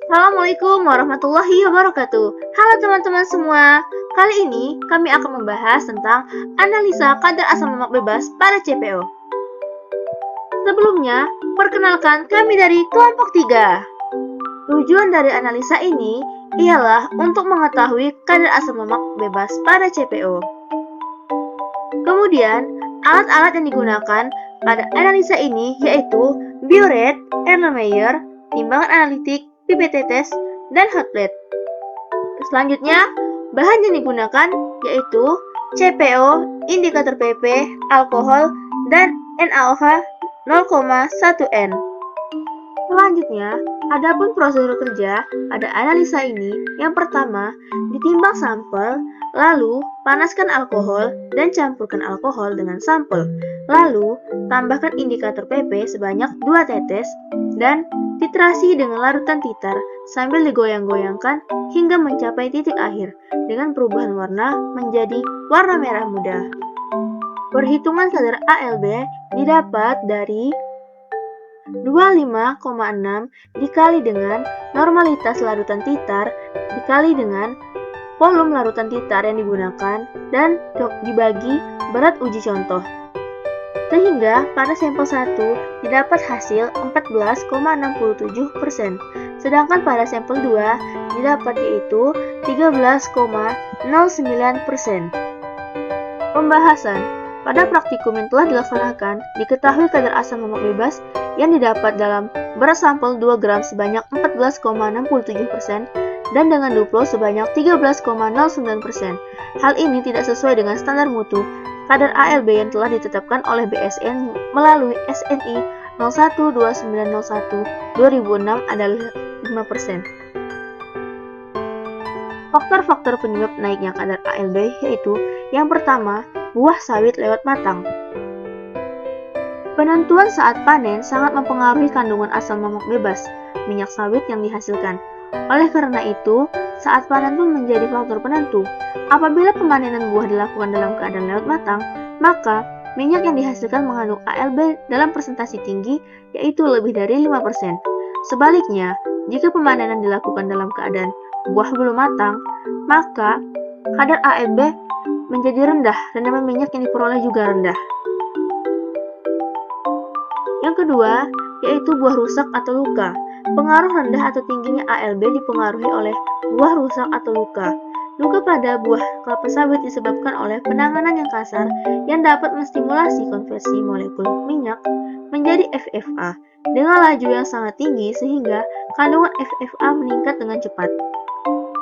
Assalamualaikum warahmatullahi wabarakatuh. Halo teman-teman semua. Kali ini kami akan membahas tentang analisa kadar asam lemak bebas pada CPO. Sebelumnya, perkenalkan kami dari kelompok 3. Tujuan dari analisa ini ialah untuk mengetahui kadar asam lemak bebas pada CPO. Kemudian, alat-alat yang digunakan pada analisa ini yaitu biuret, Erlenmeyer, timbangan analitik, pipette test, dan hot plate. Selanjutnya, bahan yang digunakan yaitu CPO, indikator PP, alkohol, dan NaOH 0,1 N. Selanjutnya, adapun prosedur kerja pada analisa ini, yang pertama, ditimbang sampel, lalu panaskan alkohol dan campurkan alkohol dengan sampel. Lalu, tambahkan indikator PP sebanyak 2 tetes dan titrasi dengan larutan titar sambil digoyang-goyangkan hingga mencapai titik akhir dengan perubahan warna menjadi warna merah muda. Perhitungan kadar ALB didapat dari 25,6 dikali dengan normalitas larutan titar dikali dengan volume larutan titar yang digunakan dan dibagi berat uji contoh. Sehingga pada sampel 1 didapat hasil 14,67%, sedangkan pada sampel 2 didapat yaitu 13,09%. Pembahasan. Pada praktikum yang telah dilaksanakan, diketahui kadar asam lemak bebas yang didapat dalam berat sampel 2 gram sebanyak 14,67% dan dengan duplo sebanyak 13,09%. Hal ini tidak sesuai dengan standar mutu kadar ALB yang telah ditetapkan oleh BSN melalui SNI 012901/2006 adalah 5%. Faktor-faktor penyebab naiknya kadar ALB yaitu yang pertama, buah sawit lewat matang. Penentuan saat panen sangat mempengaruhi kandungan asam lemak bebas minyak sawit yang dihasilkan. Oleh karena itu, saat panen pun menjadi faktor penentu. Apabila pemanenan buah dilakukan dalam keadaan lewat matang, maka minyak yang dihasilkan mengandung ALB dalam persentase tinggi, yaitu lebih dari 5%. Sebaliknya, jika pemanenan dilakukan dalam keadaan buah belum matang, maka kadar ALB menjadi rendah dan nama minyak yang diperoleh juga rendah. Yang kedua, yaitu buah rusak atau luka. Pengaruh rendah atau tingginya ALB dipengaruhi oleh buah rusak atau luka. Luka pada buah kelapa sawit disebabkan oleh penanganan yang kasar yang dapat menstimulasi konversi molekul minyak menjadi FFA dengan laju yang sangat tinggi sehingga kandungan FFA meningkat dengan cepat.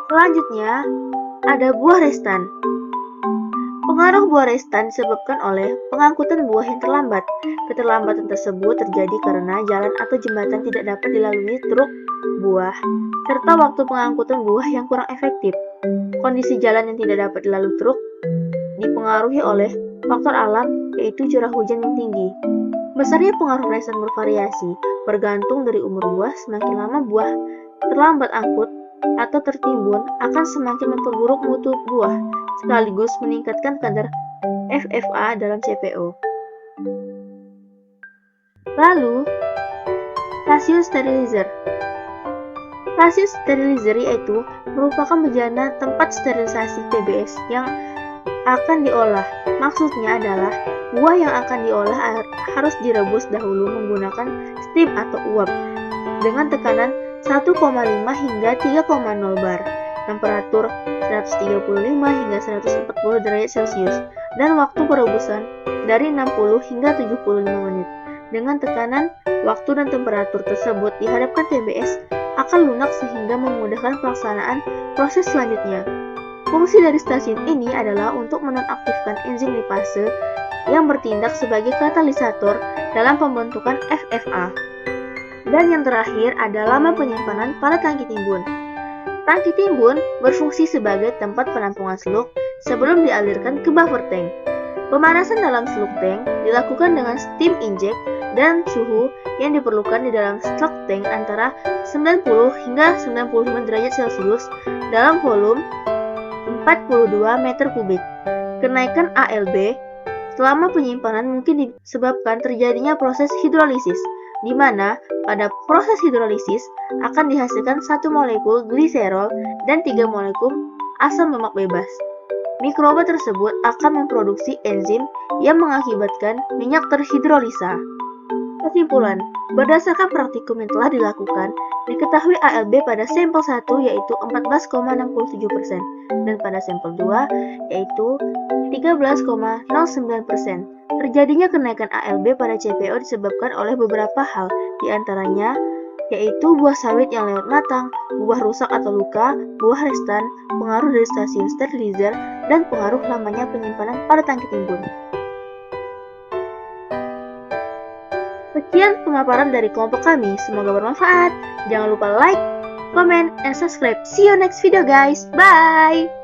Selanjutnya, ada buah restan. Pengaruh buah restan disebabkan oleh pengangkutan buah yang terlambat. Keterlambatan tersebut terjadi karena jalan atau jembatan tidak dapat dilalui truk buah, serta waktu pengangkutan buah yang kurang efektif. Kondisi jalan yang tidak dapat dilalui truk dipengaruhi oleh faktor alam, yaitu curah hujan yang tinggi. Besarnya pengaruh restan bervariasi, bergantung dari umur buah. Semakin lama buah terlambat angkut atau tertimbun akan semakin memperburuk mutu buah, sekaligus meningkatkan kadar FFA dalam CPO. Lalu, rasio sterilizer. Rasio sterilizer yaitu merupakan bejana tempat sterilisasi TBS yang akan diolah. Maksudnya adalah buah yang akan diolah harus direbus dahulu menggunakan steam atau uap dengan tekanan 1,5 hingga 3,0 bar, temperatur 135 hingga 140 derajat Celcius, dan waktu perebusan dari 60 hingga 75 menit. Dengan tekanan, waktu dan temperatur tersebut diharapkan TBS akan lunak sehingga memudahkan pelaksanaan proses selanjutnya. Fungsi dari stasiun ini adalah untuk menonaktifkan enzim lipase yang bertindak sebagai katalisator dalam pembentukan FFA. Dan yang terakhir ada lama penyimpanan pada tangki timbun. Tangki timbun berfungsi sebagai tempat penampungan slug sebelum dialirkan ke buffer tank. Pemanasan dalam slug tank dilakukan dengan steam inject dan suhu yang diperlukan di dalam slug tank antara 90 hingga 95 derajat Celcius dalam volume 42 meter kubik. Kenaikan ALB selama penyimpanan mungkin disebabkan terjadinya proses hidrolisis. di mana pada proses hidrolisis akan dihasilkan 1 molekul gliserol dan 3 molekul asam lemak bebas. Mikroba tersebut akan memproduksi enzim yang mengakibatkan minyak terhidrolisa. Kesimpulan, berdasarkan praktikum yang telah dilakukan, diketahui ALB pada sampel 1 yaitu 14,67% dan pada sampel 2 yaitu 13,09%. Terjadinya kenaikan ALB pada CPO disebabkan oleh beberapa hal, diantaranya yaitu buah sawit yang lewat matang, buah rusak atau luka, buah restan, pengaruh dari stasiun sterilizer, dan pengaruh lamanya penyimpanan pada tangki timbun. Sekian pemaparan dari kelompok kami, semoga bermanfaat. Jangan lupa like, comment, and subscribe. See you next video guys, bye!